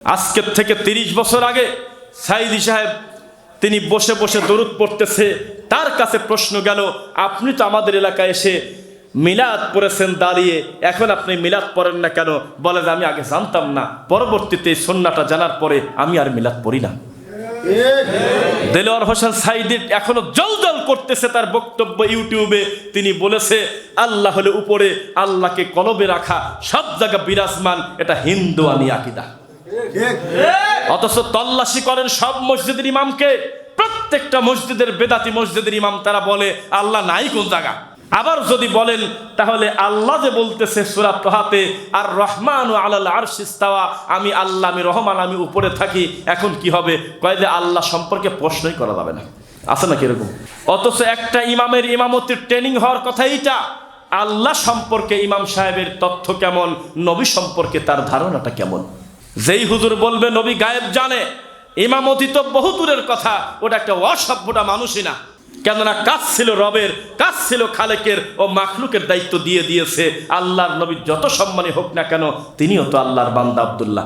আজকের থেকে ৩০ বছর আগে সাইদি সাহেব তিনি বসে বসে দরুদ পড়তেছে, তার কাছে প্রশ্ন গেল, আপনি তো আমাদের এলাকায় এসে মিলাদ পড়েছেন দাঁড়িয়ে, এখন আপনি মিলাদ পড়েন না কেন? বলে যে আমি আগে জানতাম না, পরবর্তীতে সুন্নাহটা জানার পরে আমি আর মিলাদ পড়ি না। দেলোয়ার হোসেন সাইদি এখনো জলজল করতেছে তার বক্তব্য ইউটিউবে। তিনি বলেছে আল্লাহ হলে উপরে, আল্লাহকে কলবে রাখা, সব জায়গায় বিরাজমান, এটা হিন্দুয়ানি আকীদা। অথচ তল্লাশি করেন সব মসজিদের ইমামকে, প্রত্যেকটা মসজিদের বেদাতি মসজিদের ইমাম তারা বলে আল্লাহ নাই কোন জায়গা। আবার যদি বলেন তাহলে আল্লাহ যে বলতেছে সূরা তাহাতে আর রহমানু আলাল আরশি ইস্তাওয়া, আমি আল্লাহ, আমি রহমান, আমি উপরে থাকি, এখন কি হবে? কয় যে আল্লাহ সম্পর্কে প্রশ্নই করা যাবে না। আছে নাকি এরকম? অথচ একটা ইমামের ইমামতির ট্রেনিং হওয়ার কথা এইটা, আল্লাহ সম্পর্কে ইমাম সাহেবের তথ্য কেমন, নবী সম্পর্কে তার ধারণাটা কেমন। যেই হুজুর বলবে নবী গায়েব জানে, ইমামতি তো বহু দূরের কথা, ওটা একটা অসভ্যটা মানুষই না। কেননা কাজ ছিল রবের, কাজ ছিল খালেকের, ও মাখলুকের দায়িত্ব দিয়ে দিয়েছে। আল্লাহর নবী যত সম্মানী হোক না কেন, তিনিও তো আল্লাহর বান্দা আব্দুল্লাহ।